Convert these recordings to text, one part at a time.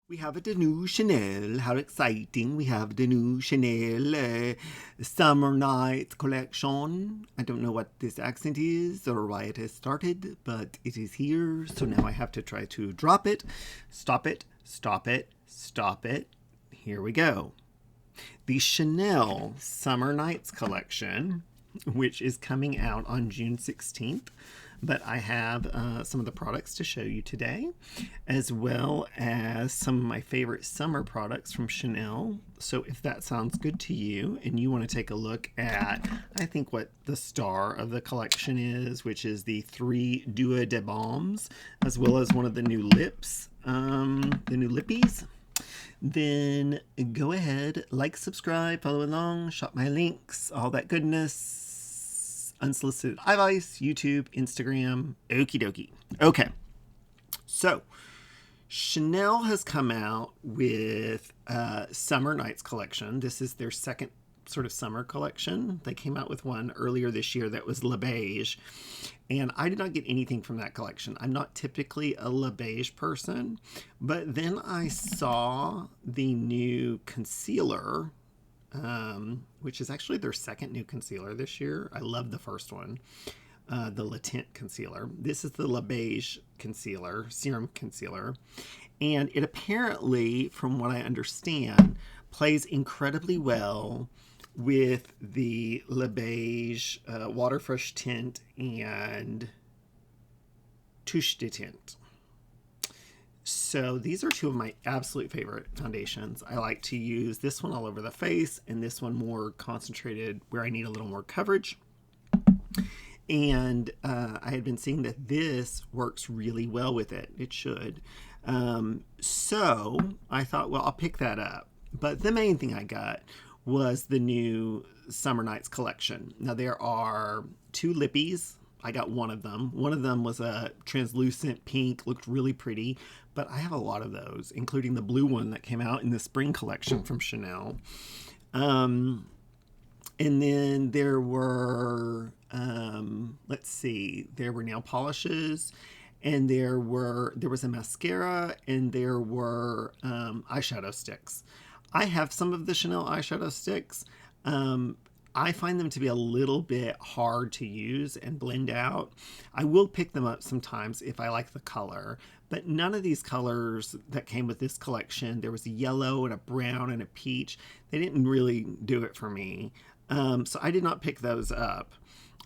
We have the new Chanel. How exciting. We have the new Chanel Summer Night collection. I don't know what this accent is or why it has started, but it is here. So now I have to try to drop it, stop it, stop it, stop it. Here we go. The Chanel Summer Nights collection, which is coming out on June 16th. But I have some of the products to show you today, as well as some of my favorite summer products from Chanel. So if that sounds good to you and you want to take a look at, I think, what the star of the collection is, which is the 3 Duo Baumes, as well as one of the new lips, the new lippies, then go ahead, like, subscribe, follow along, shop my links, all that goodness. Unsolicited advice, YouTube, Instagram, okie dokie. Okay, so Chanel has come out with Summer Nights collection. This is their second sort of summer collection. They came out with one earlier this year that was Le Beige, and I did not get anything from that collection. I'm not typically a Le Beige person, but then I saw the new concealer, which is actually their second new concealer this year. I love the first one, the Le Tint concealer. This is the Le Beige concealer, serum concealer. And it apparently, from what I understand, plays incredibly well with the Le Beige Water Fresh Tint and Touche de Tint. So these are two of my absolute favorite foundations. I like to use this one all over the face and this one more concentrated where I need a little more coverage. And I had been seeing that this works really well with it. It should. So I thought, well, I'll pick that up. But the main thing I got was the new Summer Nights collection. Now there are 2 lippies. I got one of them. One of them was a translucent pink, looked really pretty, but I have a lot of those, including the blue one that came out in the spring collection from Chanel. And then there were, let's see, there were nail polishes, and there was a mascara, and there were eyeshadow sticks. I have some of the Chanel eyeshadow sticks. I find them to be a little bit hard to use and blend out. I will pick them up sometimes if I like the color, but none of these colors that came with this collection, there was a yellow and a brown and a peach, they didn't really do it for me. So I did not pick those up.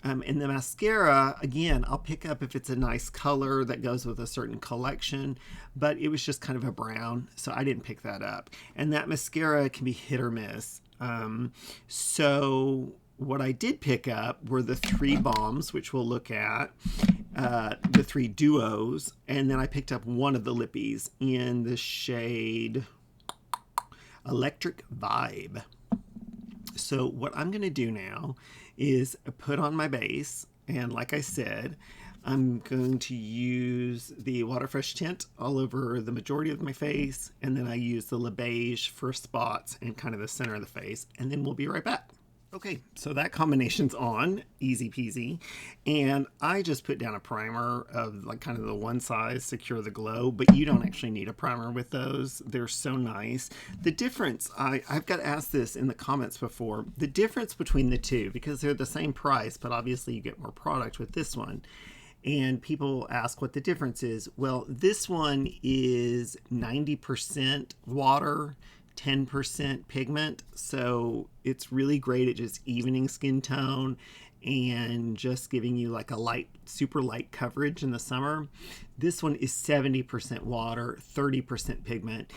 And the mascara, again, I'll pick up if it's a nice color that goes with a certain collection, but it was just kind of a brown, so I didn't pick that up. And that mascara can be hit or miss. So what I did pick up were the 3 Baumes, which we'll look at, the 3 duos, and then I picked up one of the lippies in the shade Electric Vibe. So what I'm going to do now is put on my base, and like I said, I'm going to use the Water Fresh Tint all over the majority of my face, and then I use the Le Beige for spots and kind of the center of the face, and then we'll be right back. Okay, so that combination's on, easy peasy, and I just put down a primer of like kind of the one size Secure the Glow, but you don't actually need a primer with those. They're so nice. The difference, I've got asked this in the comments before, the difference between the two, because they're the same price, but obviously you get more product with this one. And people ask what the difference is. Well, this one is 90% water, 10% pigment, so it's really great at just evening skin tone and just giving you like a light, super light coverage in the summer. This one is 70% water, 30% pigment.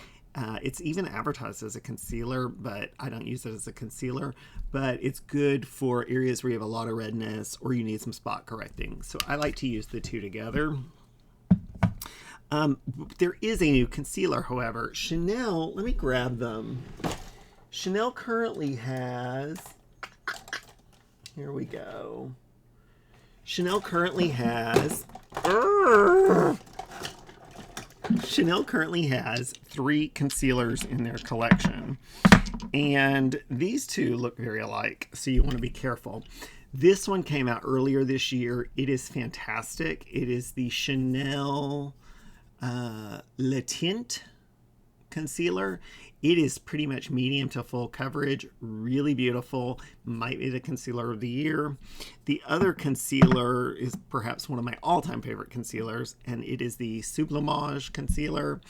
It's even advertised as a concealer, but I don't use it as a concealer, but it's good for areas where you have a lot of redness or you need some spot correcting. So I like to use the two together. There is a new concealer, however. Chanel, let me grab them. Chanel currently has, here we go. Chanel currently has, Chanel currently has 3 concealers in their collection. And these two look very alike, so you want to be careful. This one came out earlier this year. It is fantastic. It is the Chanel Le Tint concealer. It is pretty much medium to full coverage, really beautiful, might be the concealer of the year. The other concealer is perhaps one of my all-time favorite concealers, and it is the Sublimage concealer.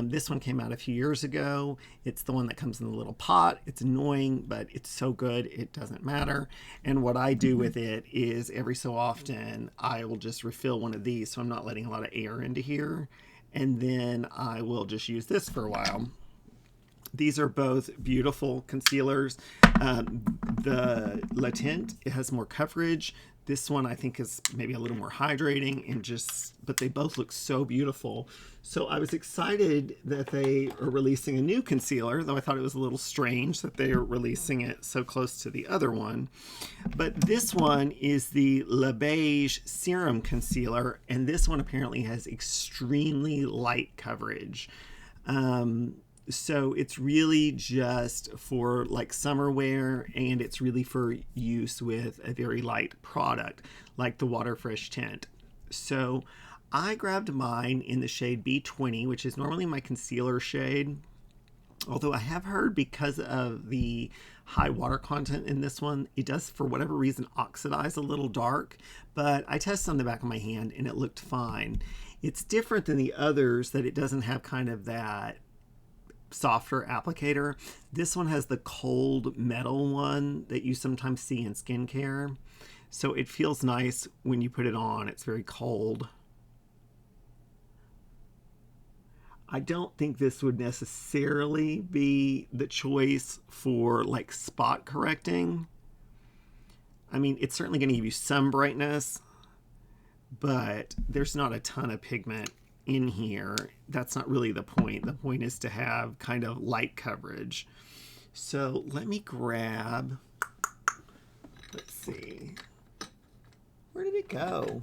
This one came out a few years ago. It's the one that comes in the little pot. It's annoying, but it's so good, it doesn't matter. And what I do with it is every so often, I will just refill one of these so I'm not letting a lot of air into here. And then I will just use this for a while. These are both beautiful concealers. The La Tint, it has more coverage. This one I think is maybe a little more hydrating, and but they both look so beautiful. So I was excited that they are releasing a new concealer, though I thought it was a little strange that they are releasing it so close to the other one. But this one is the Le Beige Serum Concealer, and this one apparently has extremely light coverage. So it's really just for like summer wear, and it's really for use with a very light product like the Water Fresh tint. So I grabbed mine in the shade B20, which is normally my concealer shade. Although I have heard because of the high water content in this one, it does for whatever reason oxidize a little dark, but I tested on the back of my hand and it looked fine. It's different than the others that it doesn't have kind of that softer applicator. This one has the cold metal one that you sometimes see in skincare. So it feels nice when you put it on. It's very cold. I don't think this would necessarily be the choice for like spot correcting. I mean, it's certainly going to give you some brightness, but there's not a ton of pigment in here. That's not really the point. The point is to have kind of light coverage. So let me grab, let's see, where did it go?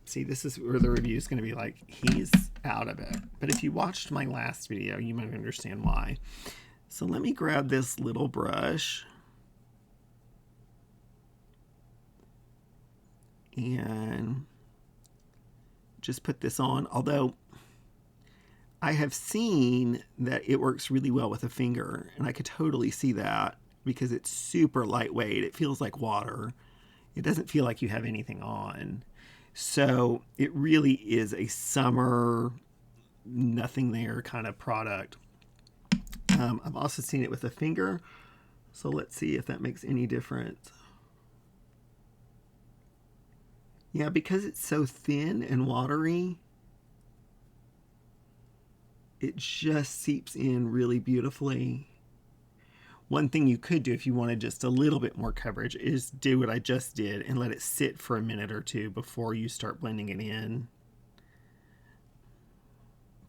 See, this is where the review is going to be like, he's out of it. But if you watched my last video, you might understand why. So let me grab this little brush and just put this on. Although I have seen that it works really well with a finger, and I could totally see that because it's super lightweight. It feels like water. It doesn't feel like you have anything on. So it really is a summer, nothing there kind of product. I've also seen it with a finger. So let's see if that makes any difference. Yeah, because it's so thin and watery, it just seeps in really beautifully. One thing you could do if you wanted just a little bit more coverage is do what I just did and let it sit for a minute or two before you start blending it in.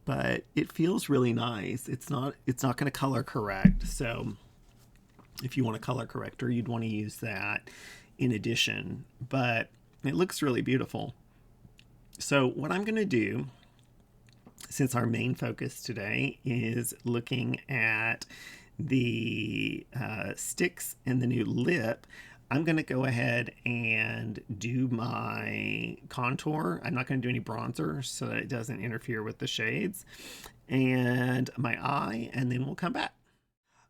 But it feels really nice. It's not going to color correct. So if you want a color corrector, you'd want to use that in addition. But it looks really beautiful. So what I'm going to do, since our main focus today is looking at the sticks and the new lip, I'm going to go ahead and do my contour. I'm not going to do any bronzer so that it doesn't interfere with the shades, and my eye, and then we'll come back.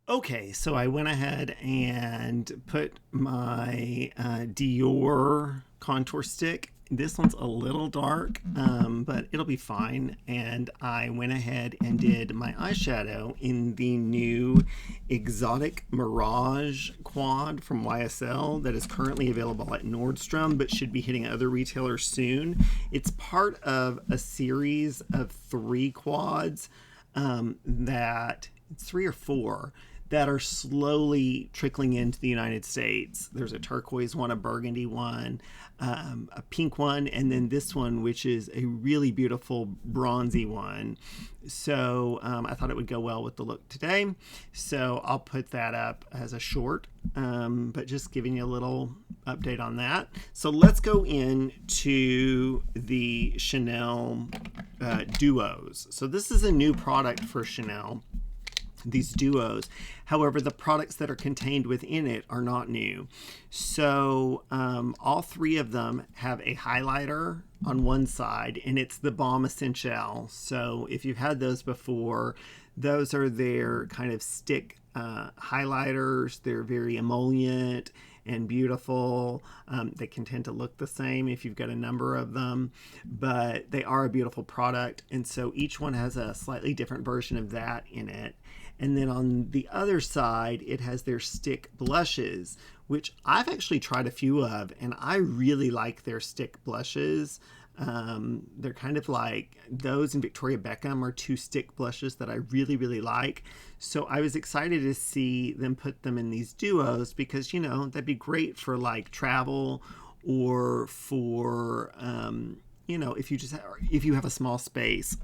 Okay, so I went ahead and put my Dior contour stick. This one's a little dark, but it'll be fine. And I went ahead and did my eyeshadow in the new Exotic Mirage quad from YSL that is currently available at Nordstrom, but should be hitting other retailers soon. It's part of a series of 3 quads it's 3 or 4 that are slowly trickling into the United States. There's a turquoise one, a burgundy one, a pink one, and then this one, which is a really beautiful bronzy one. So I thought it would go well with the look today. So I'll put that up as a short, but just giving you a little update on that. So let's go into the Chanel Duos. So this is a new product for Chanel. these duos. However, the products that are contained within it are not new. So all three of them have a highlighter on one side, and it's the Baume Essential. So if you've had those before, those are their kind of stick highlighters. They're very emollient and beautiful. They can tend to look the same if you've got a number of them, but they are a beautiful product. And so each one has a slightly different version of that in it. And then on the other side, it has their stick blushes, which I've actually tried a few of, and I really like their stick blushes. They're kind of like those in Victoria Beckham are two stick blushes that I really, really like. So I was excited to see them put them in these duos because, you know, that'd be great for like travel or for, you know, if you have a small space.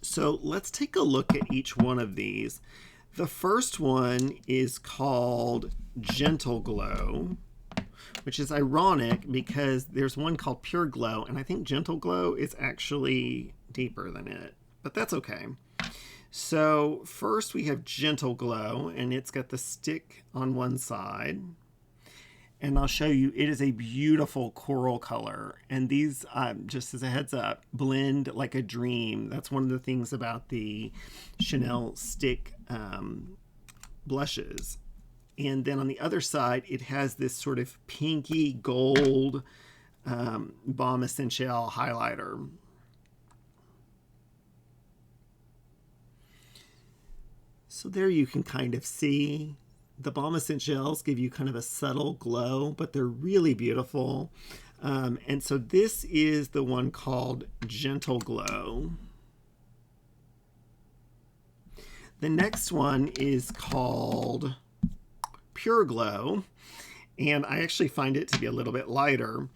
So let's take a look at each one of these. The first one is called Gentle Glow, which is ironic because there's one called Pure Glow, and I think Gentle Glow is actually deeper than it, but that's okay. So first we have Gentle Glow, and it's got the stick on one side. And I'll show you, it is a beautiful coral color. And these, just as a heads up, blend like a dream. That's one of the things about the Chanel stick blushes. And then on the other side, it has this sort of pinky gold Baume Essential highlighter. So there you can kind of see the Baume Essentials give you kind of a subtle glow, but they're really beautiful. And so this is the one called Gentle Glow. The next one is called Pure Glow, and I actually find it to be a little bit lighter.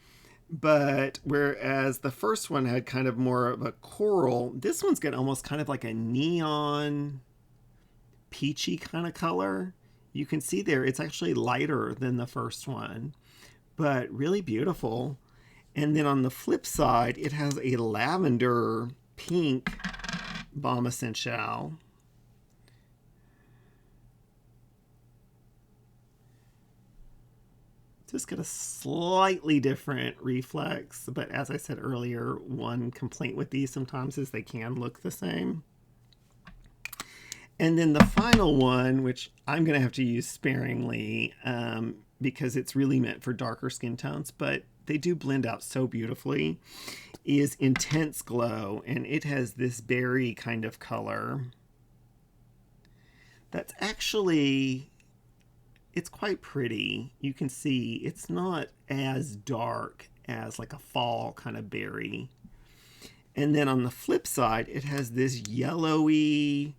But whereas the first one had kind of more of a coral, this one's got almost kind of like a neon peachy kind of color. You can see there it's actually lighter than the first one, but really beautiful. And then on the flip side, it has a lavender pink Baume Essential. Just got a slightly different reflex, but as I said earlier, one complaint with these sometimes is they can look the same. And then the final one, which I'm going to have to use sparingly because it's really meant for darker skin tones, but they do blend out so beautifully, is Intense Glow. And it has this berry kind of color that's actually, it's quite pretty. You can see it's not as dark as like a fall kind of berry. And then on the flip side, it has this yellowy,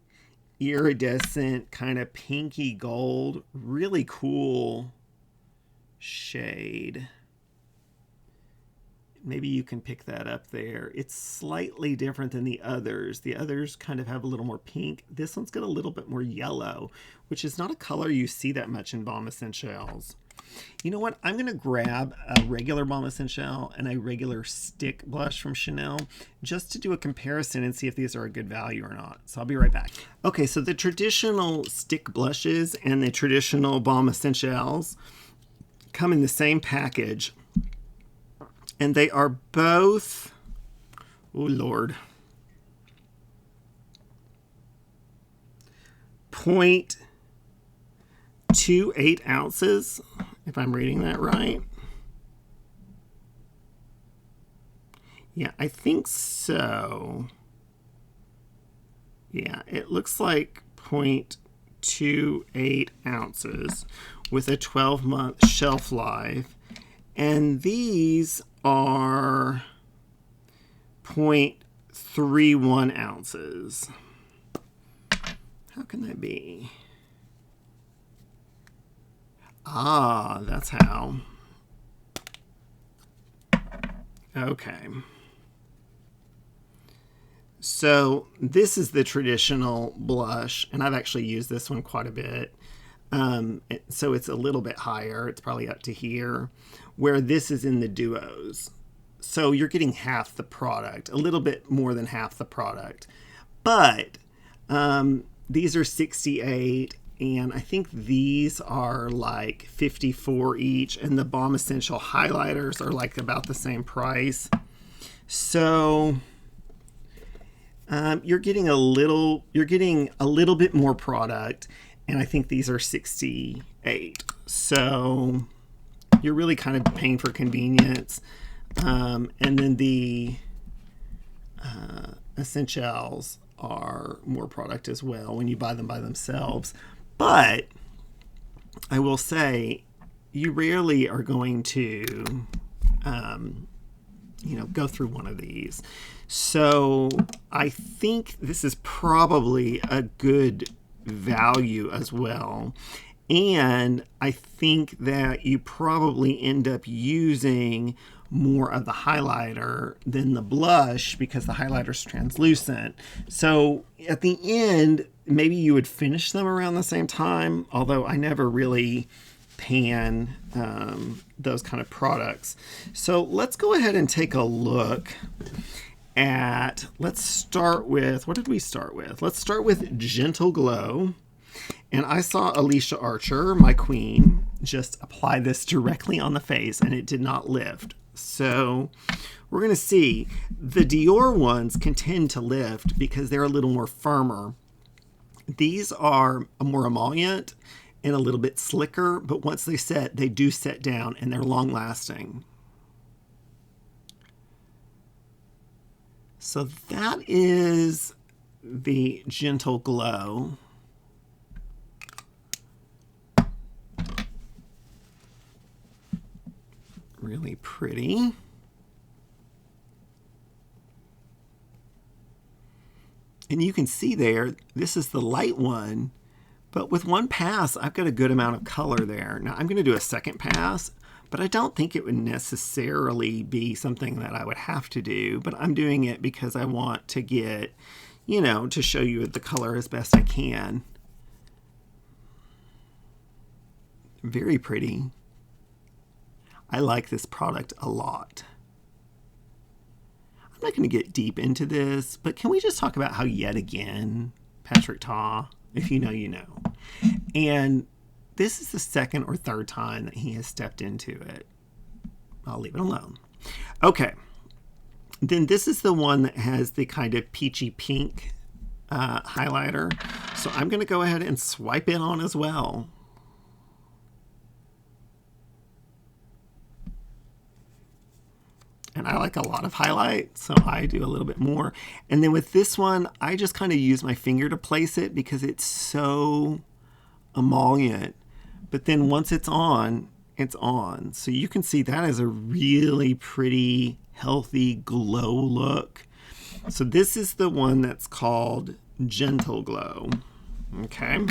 iridescent kind of pinky gold, really cool shade. Maybe you can pick that up there. It's slightly different than the others. The others kind of have a little more pink. This one's got a little bit more yellow, which is not a color you see that much in Baume Essentials. You know what? I'm going to grab a regular Baume Essential and a regular stick blush from Chanel just to do a comparison and see if these are a good value or not. So I'll be right back. Okay, so the traditional stick blushes and the traditional Baume Essentials come in the same package. And they are both, oh Lord, 0.28 ounces, if I'm reading that right. Yeah, I think so. Yeah, it looks like 0.28 ounces with a 12-month shelf life. And these are 0.31 ounces. How can that be? Ah, that's how. Okay. So this is the traditional blush, and I've actually used this one quite a bit. So it's a little bit higher. It's probably up to here, where this is in the duos. So you're getting half the product, a little bit more than half the product. But these are 68, and I think these are like 54 each, and the Balm Essential highlighters are like about the same price. So you're getting a little bit more product, and I think these are 68. So you're really kind of paying for convenience. And then the essentials are more product as well when you buy them by themselves. But I will say, you rarely are going to, go through one of these. So I think this is probably a good value as well. And I think that you probably end up using more of the highlighter than the blush because the highlighter's translucent. So at the end, maybe you would finish them around the same time, although I never really pan those kind of products. So let's go ahead and take a look at, let's start with, what did we start with? Let's start with Gentle Glow. And I saw Alicia Archer, my queen, just apply this directly on the face, and it did not lift. So we're going to see. The Dior ones can tend to lift because they're a little more firmer. These are more emollient and a little bit slicker, but once they set, they do set down, and they're long lasting. So that is the Gentle Glow. Really pretty. And you can see there, this is the light one, but with one pass, I've got a good amount of color there. Now I'm going to do a second pass, but I don't think it would necessarily be something that I would have to do, but I'm doing it because I want to get, to show you the color as best I can. Very pretty. I like this product a lot. I'm not going to get deep into this, but can we just talk about how, yet again, Patrick Ta, if you know, you know. And this is the second or third time that he has stepped into it. I'll leave it alone. Okay. Then this is the one that has the kind of peachy pink highlighter. So I'm going to go ahead and swipe it on as well. And I like a lot of highlight, so I do a little bit more. And then with this one, I just kind of use my finger to place it because it's so emollient. But then once it's on, it's on. So you can see that is a really pretty, healthy glow look. So this is the one that's called Gentle Glow. Okay.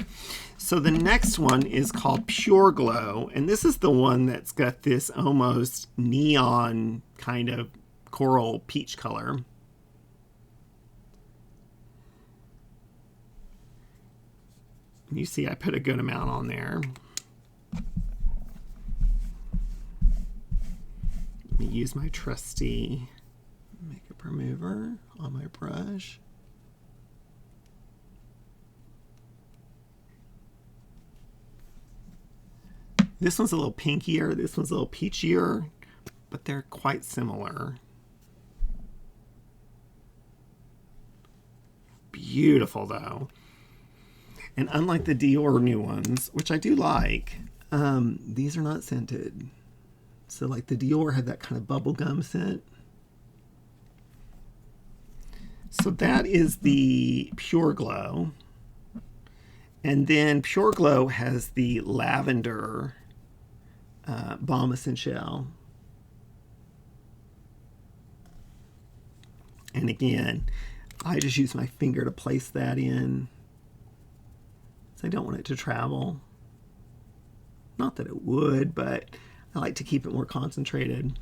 So the next one is called Pure Glow, and this is the one that's got this almost neon kind of coral peach color. You see I put a good amount on there. Let me use my trusty makeup remover on my brush. This one's a little pinkier, this one's a little peachier, but they're quite similar. Beautiful though. And unlike the Dior new ones, which I do like, these are not scented. So like the Dior had that kind of bubblegum scent. So that is the Pure Glow. And then Pure Glow has the lavender Baume Essential. And again, I just use my finger to place that in. So I don't want it to travel. Not that it would, but I like to keep it more concentrated.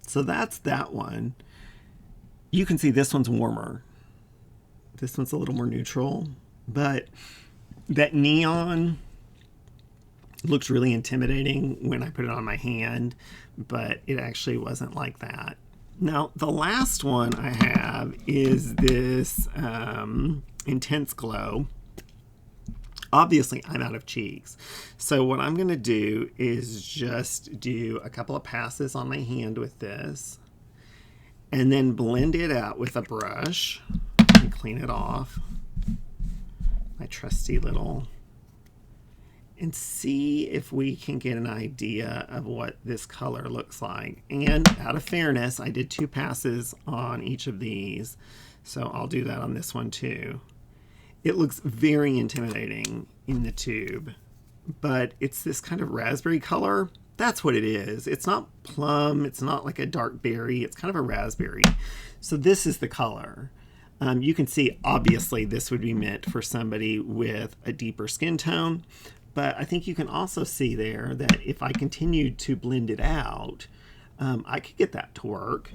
So that's that one. You can see this one's warmer. This one's a little more neutral, but that neon looks really intimidating when I put it on my hand, but it actually wasn't like that. Now, the last one I have is this Intense Glow. Obviously, I'm out of cheeks. So what I'm going to do is just do a couple of passes on my hand with this, and then blend it out with a brush and clean it off. My trusty little, and see if we can get an idea of what this color looks like. And out of fairness, I did 2 passes on each of these, so I'll do that on this one too. It looks very intimidating in the tube, but it's this kind of raspberry color. That's what it is. It's not plum, it's not like a dark berry, it's kind of a raspberry. So this is the color. You can see, obviously, this would be meant for somebody with a deeper skin tone, but I think you can also see there that if I continued to blend it out, I could get that to work.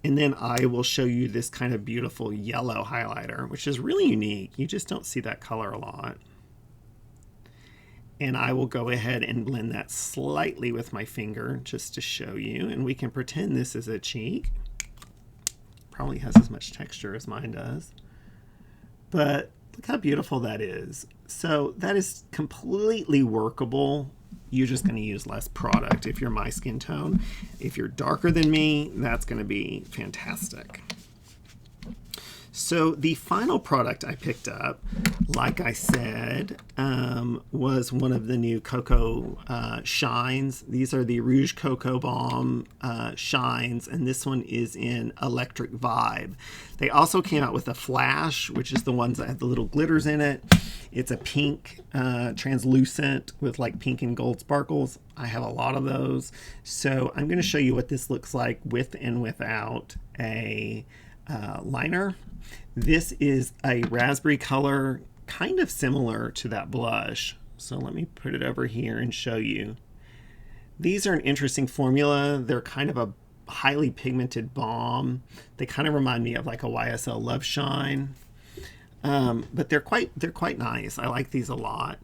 And then I will show you this kind of beautiful yellow highlighter, which is really unique. You just don't see that color a lot. And I will go ahead and blend that slightly with my finger just to show you. And we can pretend this is a cheek. Probably has as much texture as mine does. But look how beautiful that is. So that is completely workable. You're just going to use less product if you're my skin tone. If you're darker than me, that's going to be fantastic. So the final product I picked up, like I said, was one of the new Coco shines. These are the Rouge Coco Baume shines, and this one is in Electric Vibe. They also came out with a Flash, which is the ones that have the little glitters in it. It's a pink, translucent with like pink and gold sparkles. I have a lot of those. So I'm going to show you what this looks like with and without a liner. This is a raspberry color, kind of similar to that blush. So let me put it over here and show you. These are an interesting formula. They're kind of a highly pigmented balm. They kind of remind me of like a YSL Love Shine. But they're quite nice. I like these a lot.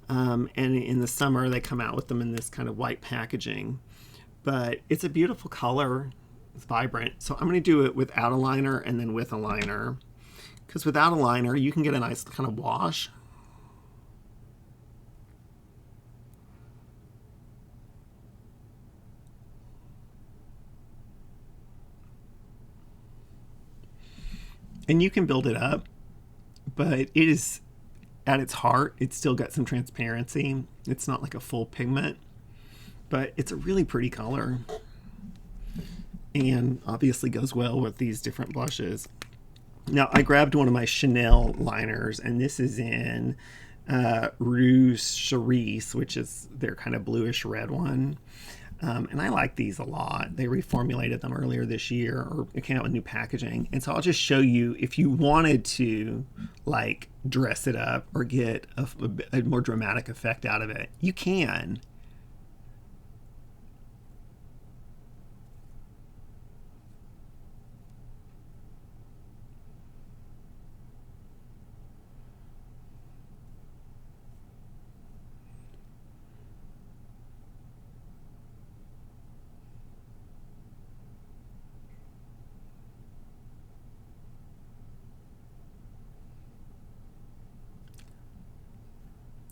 And in the summer they come out with them in this kind of white packaging. But it's a beautiful color. It's vibrant. So I'm going to do it without a liner and then with a liner. Because without a liner, you can get a nice kind of wash. And you can build it up, but it is, at its heart, it's still got some transparency. It's not like a full pigment, but it's a really pretty color. And obviously goes well with these different blushes. Now I grabbed one of my Chanel liners, and this is in Rouge Cerise, which is their kind of bluish red one. And I like these a lot. They reformulated them earlier this year, or it came out with new packaging. And so I'll just show you, if you wanted to like dress it up or get a more dramatic effect out of it, you can.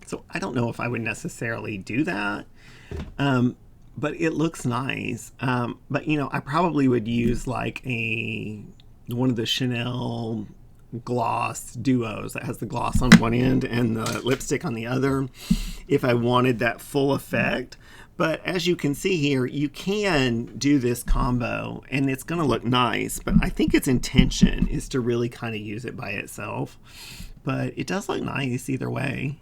So I don't know if I would necessarily do that, but it looks nice. But you know, I probably would use like one of the Chanel gloss duos that has the gloss on one end and the lipstick on the other, if I wanted that full effect. But as you can see here, you can do this combo and it's going to look nice, but I think its intention is to really kind of use it by itself. But it does look nice either way.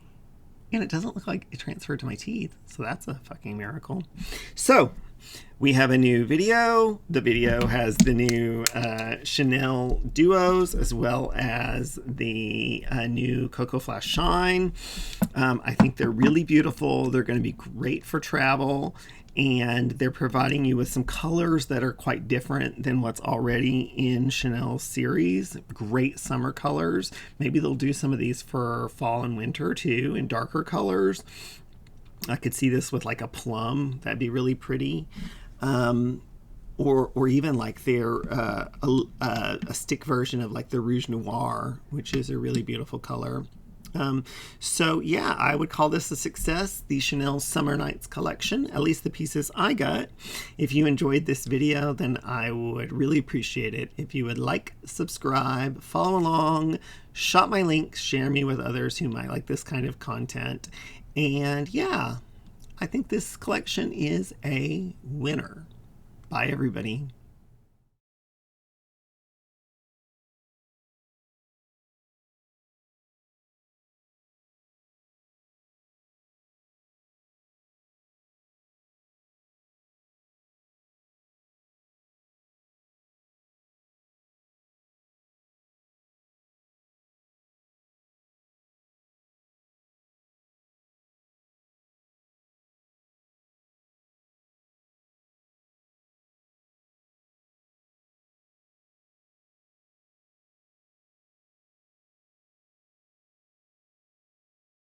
And it doesn't look like it transferred to my teeth, so that's a fucking miracle. So we have a new video. The video has the new Chanel duos, as well as the new Coco Flash Shine. I think they're really beautiful. They're going to be great for travel, and they're providing you with some colors that are quite different than what's already in Chanel's series. Great summer colors. Maybe they'll do some of these for fall and winter too, in darker colors. I could see this with like a plum. That'd be really pretty. or even like their a stick version of like the Rouge Noir, which is a really beautiful color. So yeah, I would call this a success, the Chanel Summer Nights collection, at least the pieces I got. If you enjoyed this video, then I would really appreciate it if you would like, subscribe, follow along, shop my links, share me with others who might like this kind of content. And yeah, I think this collection is a winner. Bye everybody.